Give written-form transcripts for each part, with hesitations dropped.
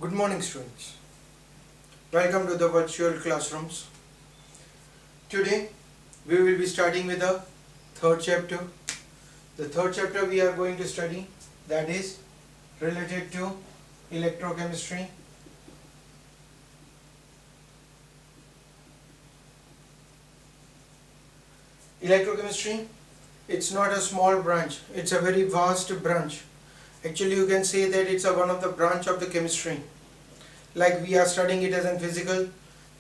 Good morning, students. Welcome to the virtual classrooms. Today we will be starting with the third chapter. The third chapter we are going to study, that is related to electrochemistry. Electrochemistry, it's not a small branch, it's a very vast branch. Actually, you can say that it's one of the branch of the chemistry. Like we are studying it as in physical,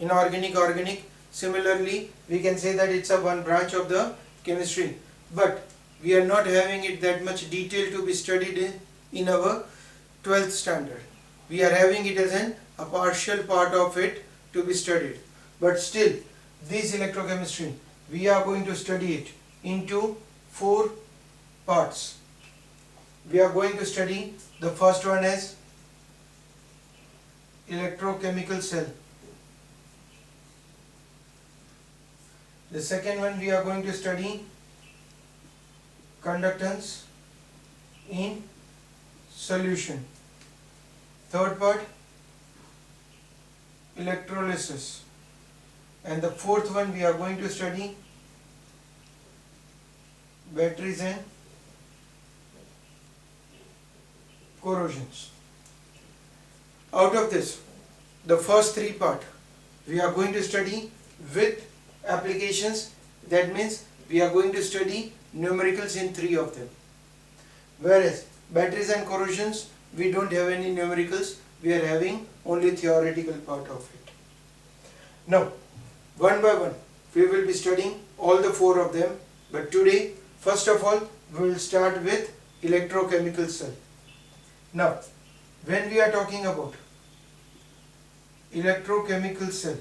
inorganic, organic. Similarly, we can say that it's a one branch of the chemistry. But we are not having it that much detail to be studied in our 12th standard. We are having it as a partial part of it to be studied. But still, this electrochemistry, we are going to study it into 4 parts. We are going to study the first one as electrochemical cell. The second one we are going to study conductance in solution. Third part, electrolysis. And the fourth one we are going to study batteries and corrosions. Out of this, the first 3 part we are going to study with applications. That means we are going to study numericals in 3 of them. Whereas batteries and corrosions, we don't have any numericals, we are having only theoretical part of it. Now, one by one, we will be studying all the 4 of them. But today, first of all, we will start with electrochemical cell. Now, when we are talking about electrochemical cell,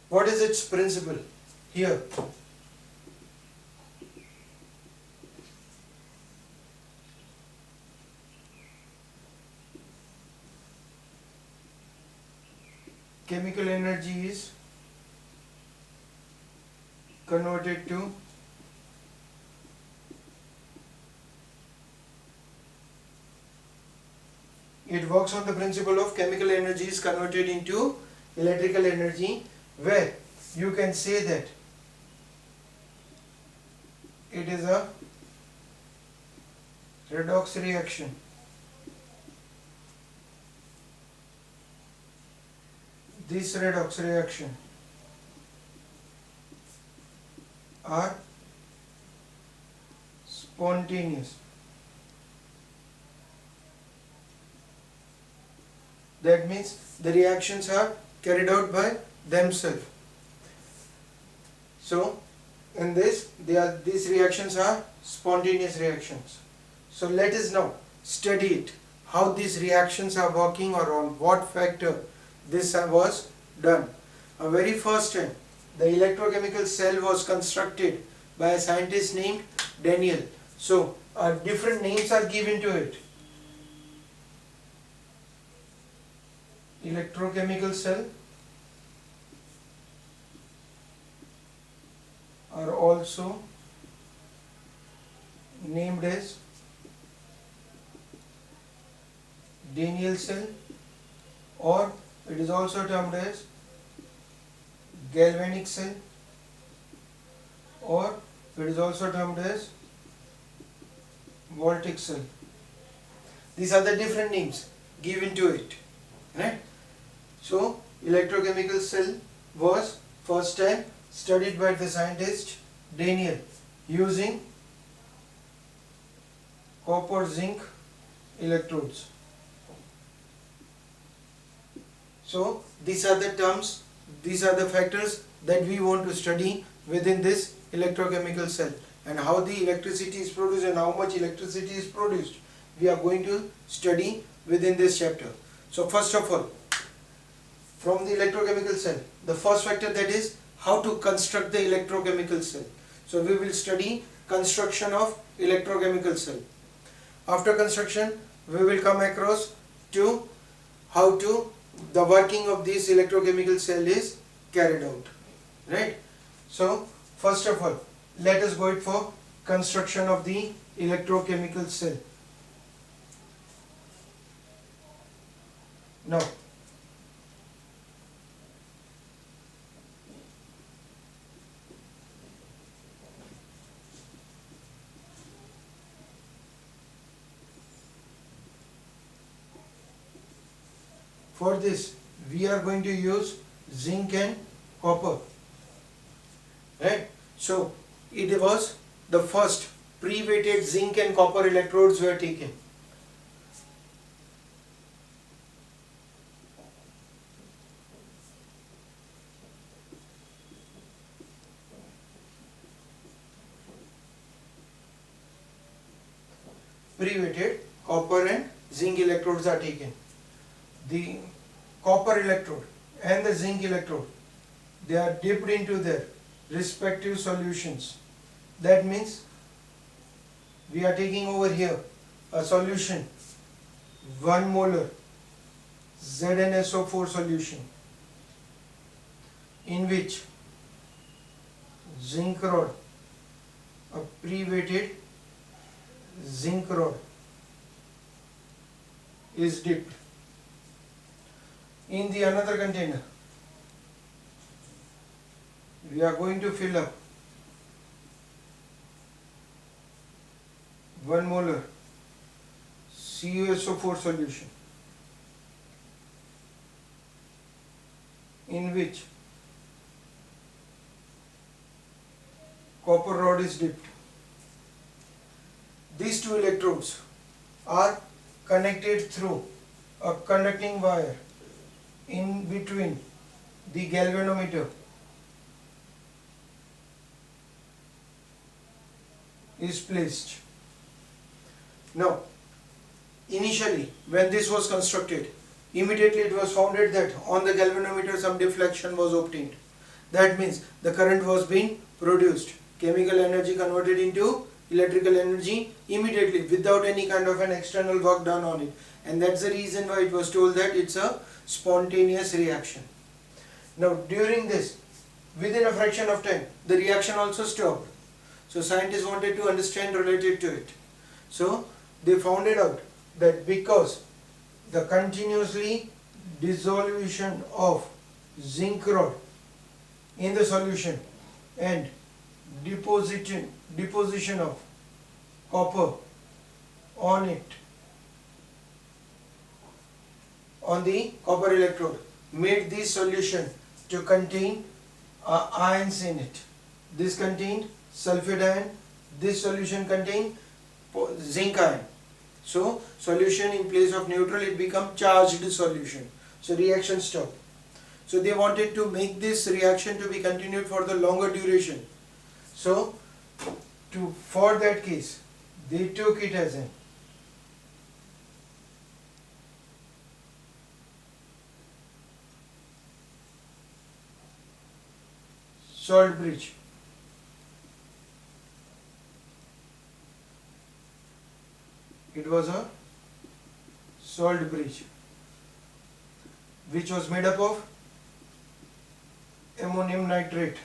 what is its principle? Here, chemical energy is converted to it works on the principle of chemical energy is converted into electrical energy, where you can say that it is a redox reaction. This redox reaction are spontaneous. That means the reactions are carried out by themselves. So, in this, these reactions are spontaneous reactions. So, let us now study it, how these reactions are working or on what factor this was done. A very first time, the electrochemical cell was constructed by a scientist named Daniel. So, different names are given to it. Electrochemical cell are also named as Daniel cell, or it is also termed as galvanic cell, or it is also termed as voltaic cell. These are the different names given to it, right? So, electrochemical cell was first time studied by the scientist Daniel using copper zinc electrodes. So, these are the terms, these are the factors that we want to study within this electrochemical cell, and how the electricity is produced and how much electricity is produced we are going to study within this chapter. So, first of all, from the electrochemical cell, the first factor, that is how to construct the electrochemical cell. So, we will study construction of electrochemical cell. After construction, we will come across to how to the working of this electrochemical cell is carried out, right? So, first of all, let us go it for construction of the electrochemical cell. Now, for this we are going to use zinc and copper, right? So it was the first pre-weighted zinc and copper electrodes were taken. Pre-weighted copper and zinc electrodes are taken. The copper electrode and the zinc electrode, they are dipped into their respective solutions. That means we are taking over here a solution 1 molar ZnSO4 solution in which zinc rod, a pre-weighted zinc rod is dipped. In the another container, we are going to fill up 1 molar CuSO4 solution in which copper rod is dipped. These two electrodes are connected through a conducting wire in between the galvanometer is placed. Now, initially when this was constructed, immediately it was found that on the galvanometer some deflection was obtained. That means the current was being produced, chemical energy converted into electrical energy immediately without any kind of an external work done on it, and that's the reason why it was told that it's a spontaneous reaction. Now during this, within a fraction of time, the reaction also stopped. So scientists wanted to understand related to it. So they found it out that because the continuously dissolution of zinc rod in the solution and deposition of copper on it, on the copper electrode, made this solution to contain ions in it. This contained sulfate ion, this solution contained zinc ion. So solution in place of neutral, it become charged solution. So reaction stopped. So they wanted to make this reaction to be continued for the longer duration. So for that case, they took it as an salt bridge. It was a salt bridge which was made up of ammonium nitrate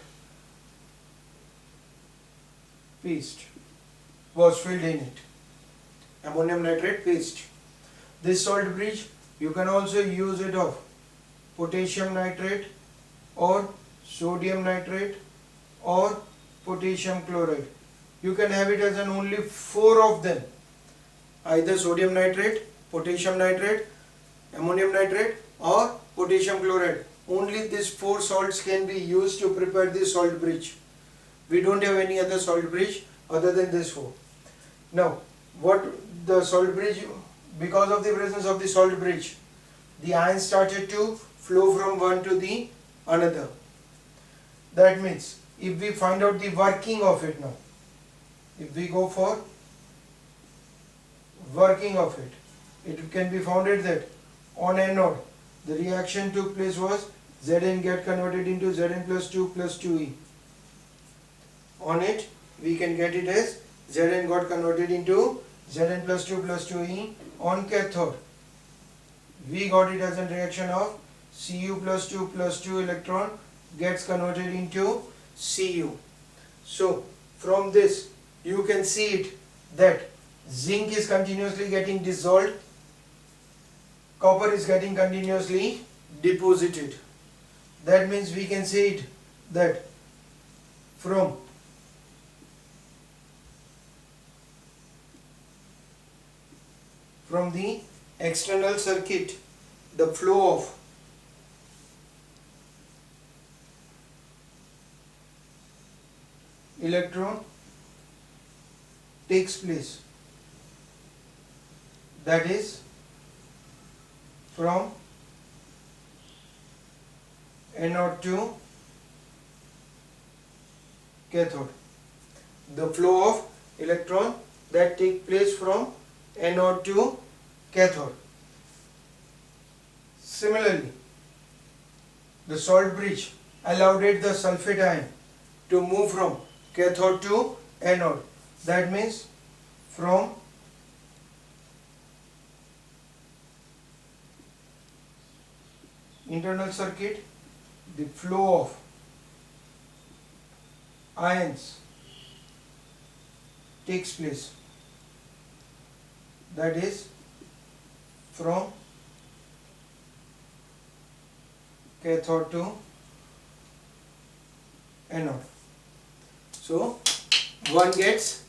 paste was filled in it. Ammonium nitrate paste. This salt bridge, you can also use it of potassium nitrate or sodium nitrate or potassium chloride. You can have it as an only 4 of them, either sodium nitrate, potassium nitrate, ammonium nitrate or potassium chloride. Only these 4 salts can be used to prepare this salt bridge. We don't have any other salt bridge other than this 4. Now, what the salt bridge, because of the presence of the salt bridge, the ions started to flow from one to the another. That means, if we find out the working of it now, if we go for working of it, it can be founded that on anode, the reaction took place was Zn get converted into Zn plus 2 plus 2e. On it, we can get it as Zn got converted into Zn plus 2 plus 2e. On cathode, we got it as a reaction of Cu plus 2 electron gets converted into Cu. So, from this, you can see it that zinc is continuously getting dissolved copper is getting continuously deposited. That means we can say it that from the external circuit, the flow of electron takes place. That is from anode to cathode. The flow of electron that takes place from anode to cathode. Similarly, the salt bridge allowed the sulfate ion to move from cathode to anode. That means from internal circuit, the flow of ions takes place. That is from cathode to anode. So one gets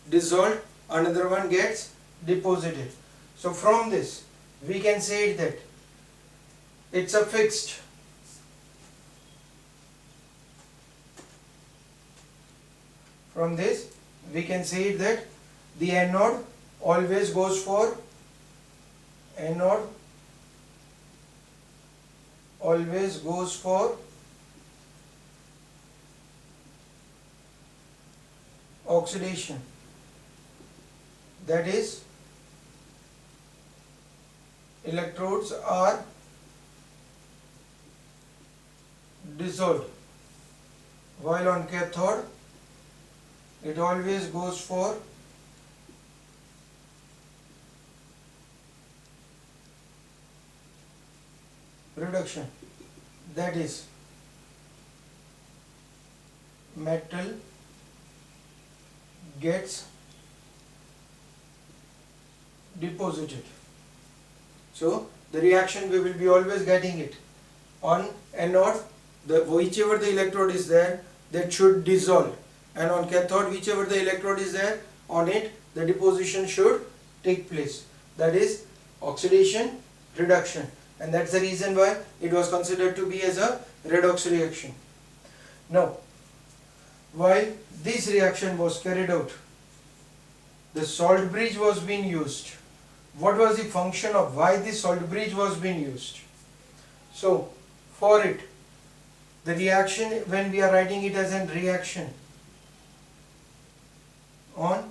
dissolved, another one gets deposited. So from this we can say that it's a fixed from this we can say that the anode always goes for oxidation. That is, electrodes are dissolved, while on cathode it always goes for reduction. That is, metal gets deposited. So the reaction we will be always getting it on anode, whichever the electrode is there, that should dissolve, and on cathode whichever the electrode is there, on it the deposition should take place. That is oxidation reduction, and that's the reason why it was considered to be as a redox reaction. Now, while this reaction was carried out, the salt bridge was being used. What was the function of why the salt bridge was being used? So for it, the reaction, when we are writing it as a reaction on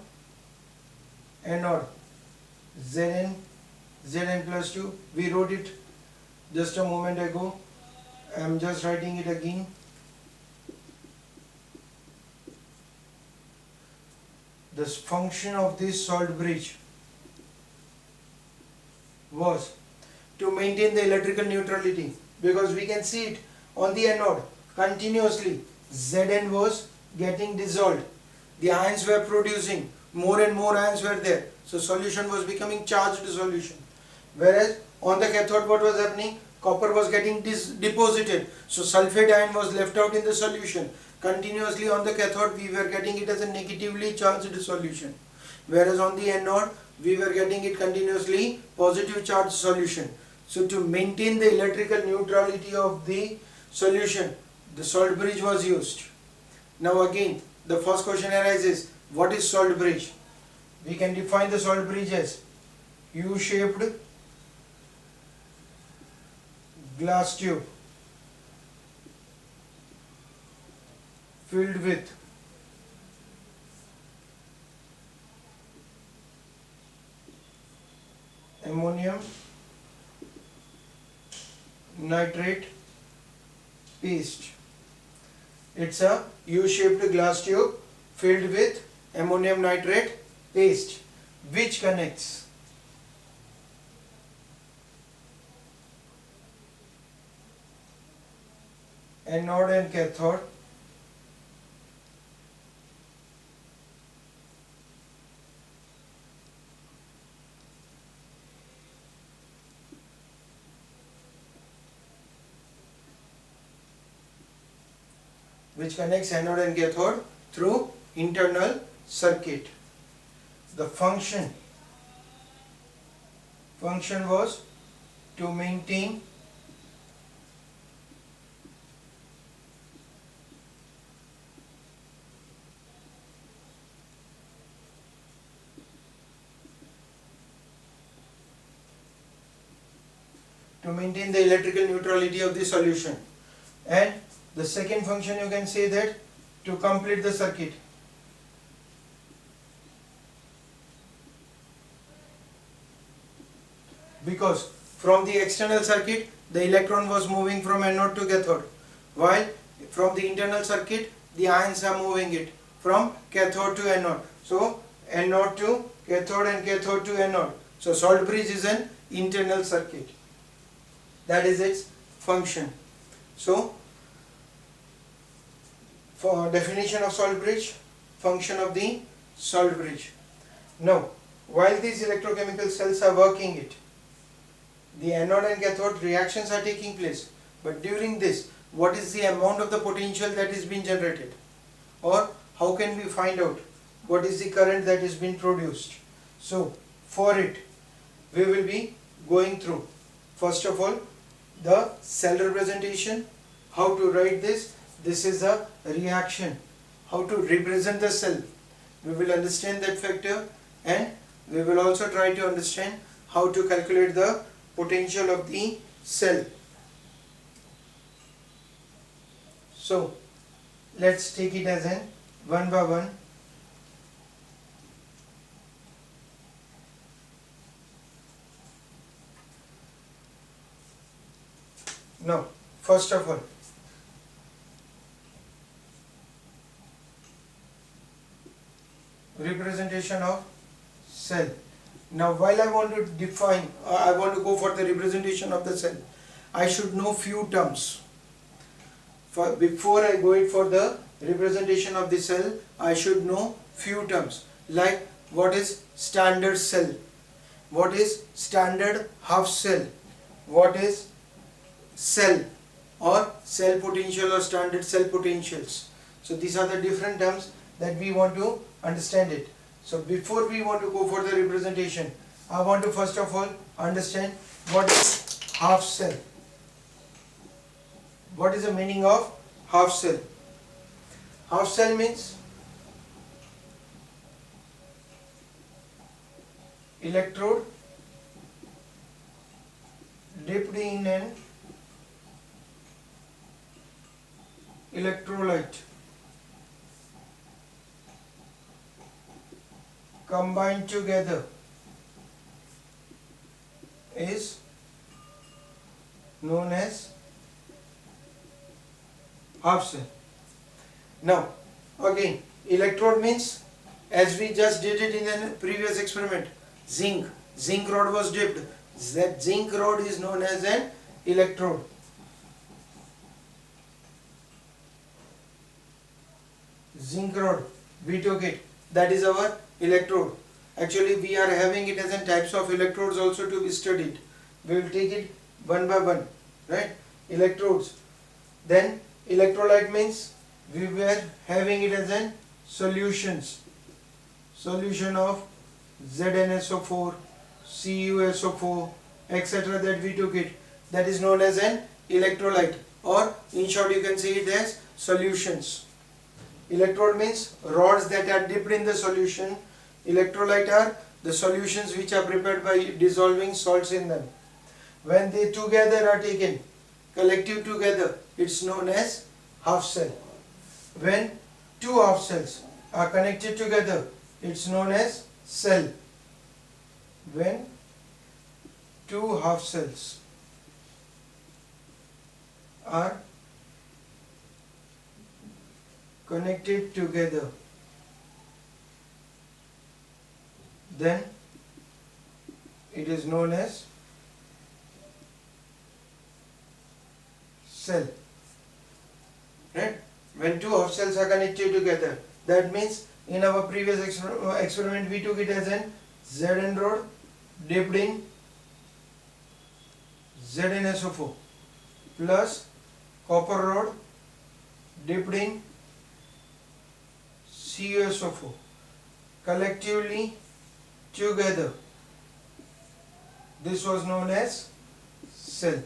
anode, Zn plus 2, we wrote it just a moment ago. I am just writing it again. The function of this salt bridge was to maintain the electrical neutrality, because we can see it on the anode continuously Zn was getting dissolved, the ions were producing, more and more ions were there, so solution was becoming charged solution. Whereas on the cathode what was happening, copper was getting deposited, so sulfate ion was left out in the solution. Continuously on the cathode we were getting it as a negatively charged solution, whereas on the anode we were getting it continuously positive charged solution. So to maintain the electrical neutrality of the solution, the salt bridge was used. Now again the first question arises, what is salt bridge? We can define the salt bridge as U-shaped glass tube filled with ammonium nitrate paste. It's a U-shaped glass tube filled with ammonium nitrate paste which connects anode and cathode which connects anode and cathode through internal circuit. The function was to maintain the electrical neutrality of the solution, and the second function you can say that to complete the circuit. Because from the external circuit the electron was moving from anode to cathode, while from the internal circuit the ions are moving it from cathode to anode. So anode to cathode and cathode to anode. So salt bridge is an internal circuit. That is its function. So for definition of salt bridge, function of the salt bridge. Now, while these electrochemical cells are working it, the anode and cathode reactions are taking place. But during this, what is the amount of the potential that is being generated? Or how can we find out what is the current that is being produced? So, for it, we will be going through, first of all, the cell representation, how to write this. This is a reaction, how to represent the cell. We will understand that factor, and we will also try to understand how to calculate the potential of the cell. So let's take it as an one by one. Now, first of all, representation of cell. Now, while I want to define, I want to go for the representation of the cell, I should know few terms. Before I go it for the representation of the cell, I should know few terms, like what is standard cell, what is standard half cell, what is cell or cell potential or standard cell potentials. So these are the different terms that we want to understand it. So before we want to go for the representation, I want to first of all understand what is half cell. What is the meaning of half cell? Half cell means electrode dipped in an electrolyte combined together is known as half cell. Now again, electrode means, as we just did it in a previous experiment, zinc rod was dipped. That zinc rod is known as an electrode. Zinc rod, we took it, that is our electrode. Actually we are having it as in types of electrodes also to be studied. We will take it one by one, right? Electrodes. Then electrolyte means we were having it as in solutions. Solution of ZnSO4, CuSO4, etc. that we took it. That is known as an electrolyte, or in short you can say it as solutions. Electrode means rods that are dipped in the solution. Electrolyte are the solutions which are prepared by dissolving salts in them. When they together are taken, collective together, it's known as half cell. When two half cells are connected together, it's known as cell. When two half cells are connected together, then it is known as cell. Right? When two half cells are connected together, that means in our previous experiment we took it as an Zn rod dipped in ZnSO4 plus copper rod dipped in CuSO4 collectively together. This was known as cell.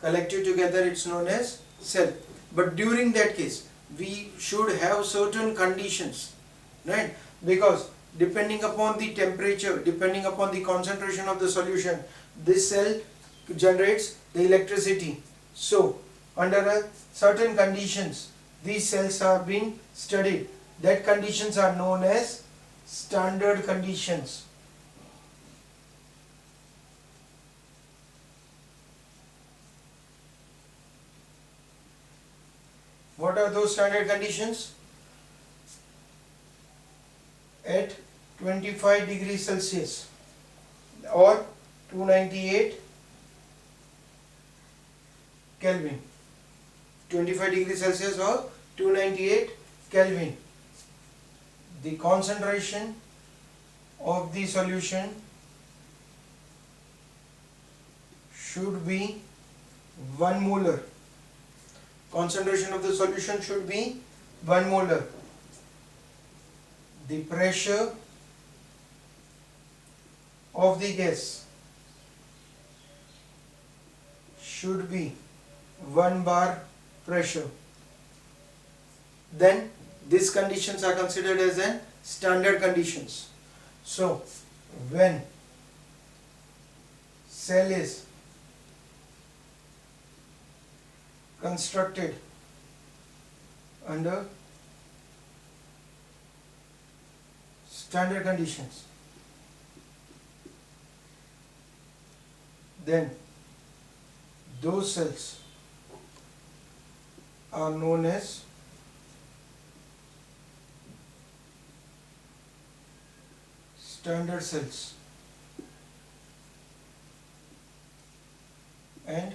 Collected together, it's known as cell. But during that case, we should have certain conditions, right? Because depending upon the temperature, depending upon the concentration of the solution, this cell generates the electricity. So, under a certain conditions, these cells are being studied. That conditions are known as standard conditions. What are those standard conditions? At 25 degrees Celsius or 298 Kelvin. 25 degrees Celsius or 298 Kelvin. The concentration of the solution should be 1 molar. Concentration of the solution should be 1 molar. The pressure of the gas should be 1 bar pressure. Then these conditions are considered as an standard conditions. So when cell is constructed under standard conditions, then those cells are known as standard cells, and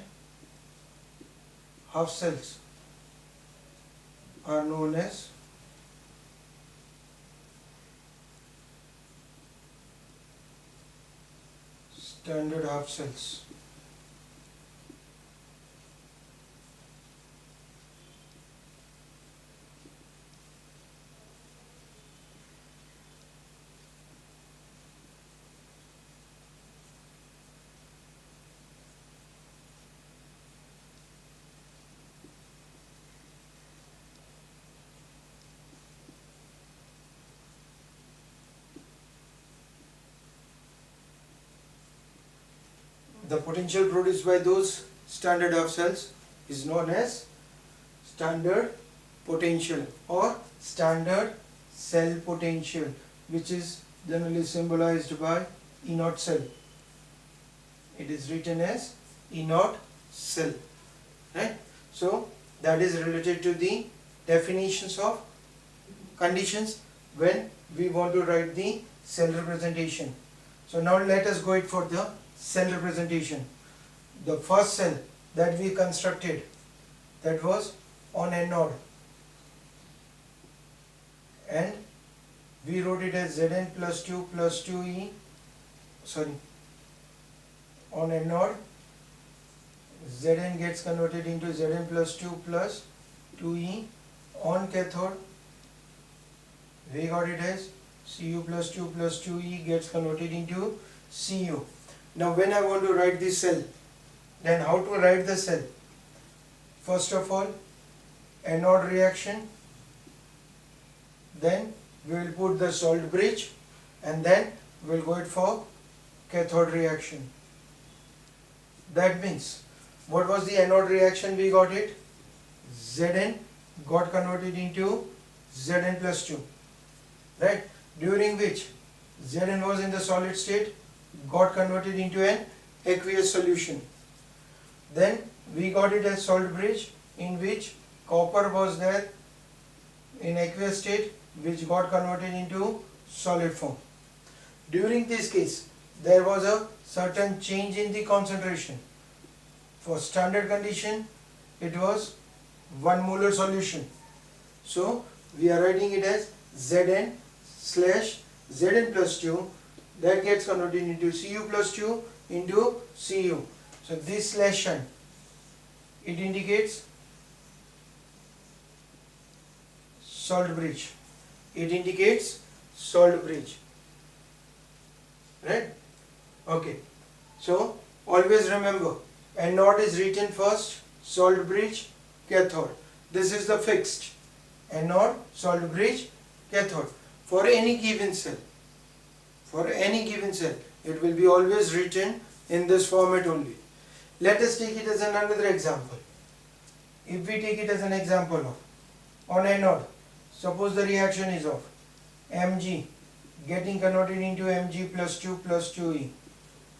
half cells are known as standard half cells. The potential produced by those standard half cells is known as standard potential or standard cell potential, which is generally symbolized by E naught cell. It is written as E naught cell, right? So that is related to the definitions of conditions when we want to write the cell representation. So now let us go it for the cell representation. The first cell that we constructed, that was on anode, and we wrote it as Zn plus 2 plus 2E, on anode Zn gets converted into Zn plus 2 plus 2E. On cathode we got it as Cu plus 2 plus 2E gets converted into Cu. Now when I want to write this cell, then how to write the cell? First of all, anode reaction, then we will put the salt bridge, and then we will go it for cathode reaction. That means, what was the anode reaction we got it? Zn got converted into Zn plus 2, right? During which Zn was in the solid state, got converted into an aqueous solution. Then we got it as salt bridge, in which copper was there in aqueous state, which got converted into solid form. During this case, there was a certain change in the concentration. For standard condition, it was 1 molar solution. So we are writing it as Zn slash Zn plus 2, that gets converted into Cu plus 2 into Cu. So this slash sign, it indicates salt bridge. It indicates salt bridge. Right? Okay. So always remember, anode is written first, salt bridge, cathode. This is the fixed. Anode, salt bridge, cathode. For any given cell. For any given cell, it will be always written in this format only. Let us take it as another example. If we take it as an example of, on anode, suppose the reaction is of Mg getting converted into Mg plus 2 plus 2E,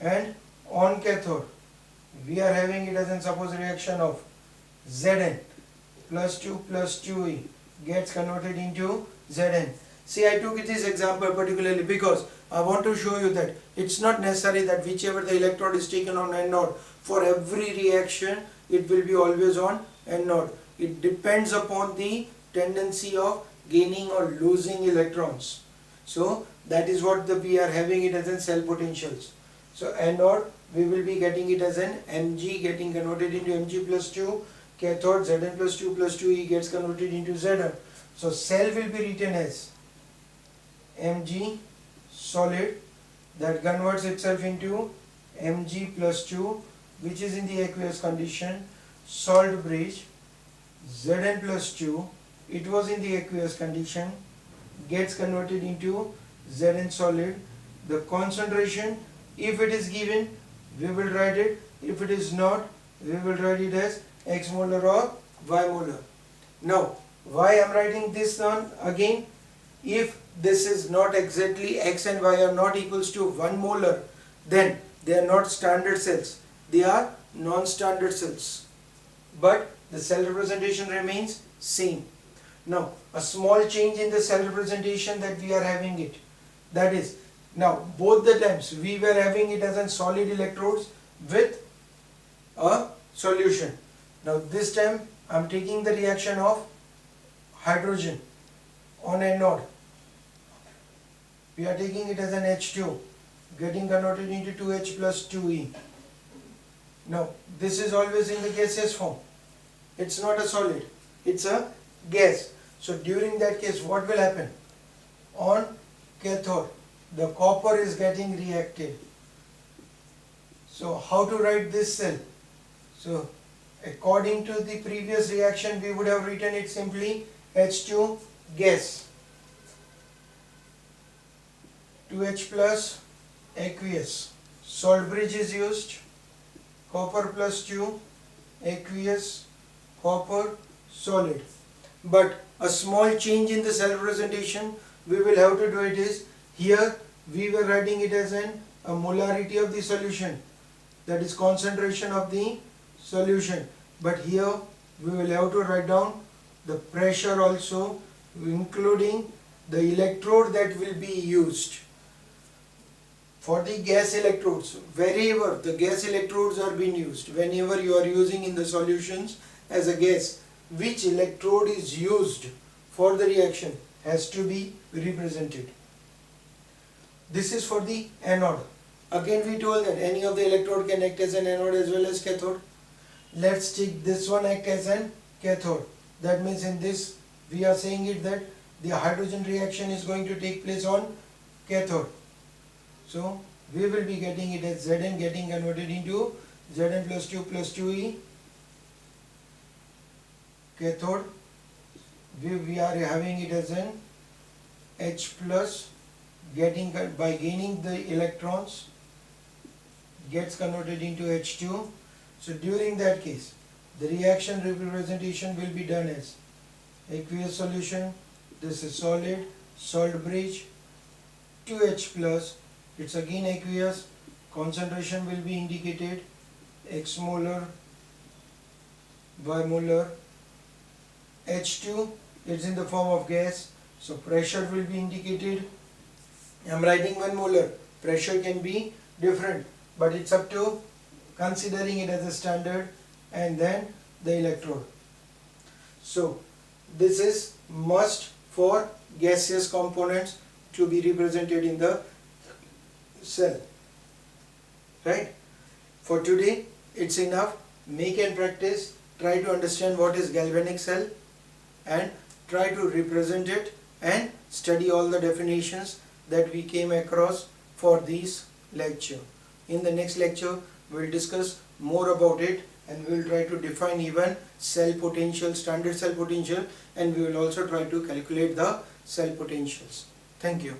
and on cathode we are having it as an suppose reaction of Zn plus 2 plus 2E gets converted into Zn. See, I took this example particularly because I want to show you that it's not necessary that whichever the electrode is taken on anode, for every reaction it will be always on anode. It depends upon the tendency of gaining or losing electrons. So that is what we are having it as in cell potentials. So anode we will be getting it as an Mg getting converted into Mg plus 2, cathode Zn plus 2 plus 2E gets converted into Zn. So cell will be written as Mg solid that converts itself into Mg plus 2, which is in the aqueous condition, salt bridge Zn plus 2, it was in the aqueous condition, gets converted into Zn solid. The concentration, if it is given, we will write it. If it is not, we will write it as X molar or Y molar. Now, why I am writing this down again? If this is not exactly X and Y are not equals to 1 molar, then they are not standard cells. They are non-standard cells. But the cell representation remains same. Now, a small change in the cell representation that we are having it. That is, now both the times we were having it as a solid electrodes with a solution. Now this time I am taking the reaction of hydrogen on anode. We are taking it as an H2 getting converted into 2H plus 2E. Now this is always in the gaseous form. It's not a solid, it's a gas. So during that case what will happen? On cathode the copper is getting reacted. So how to write this cell? So according to the previous reaction we would have written it simply H2 gas, 2H plus aqueous, salt bridge is used, copper plus 2, aqueous, copper, solid. But a small change in the cell representation we will have to do it is, here we were writing it as a molarity of the solution, that is concentration of the solution, but here we will have to write down the pressure also, including the electrode that will be used. For the gas electrodes, wherever the gas electrodes are being used, whenever you are using in the solutions as a gas, which electrode is used for the reaction has to be represented. This is for the anode. Again we told that any of the electrode can act as an anode as well as cathode. Let's take this one act as an cathode. That means in this we are saying it that the hydrogen reaction is going to take place on cathode. So we will be getting it as Zn getting converted into Zn plus 2 plus 2E. Cathode we are having it as an H plus getting by gaining the electrons gets converted into H2. So during that case the reaction representation will be done as aqueous solution, this is solid, salt bridge, 2H plus, it's again aqueous, concentration will be indicated X molar, Y molar, H2 it's in the form of gas, so pressure will be indicated. I am writing 1 molar, pressure can be different, but it's up to considering it as a standard, and then the electrode. So this is must for gaseous components to be represented in the cell, right? For today it's enough. Make and practice, try to understand what is galvanic cell and try to represent it and study all the definitions that we came across for this lecture. In the next lecture, we will discuss more about it, and we will try to define even cell potential, standard cell potential, and we will also try to calculate the cell potentials. Thank you.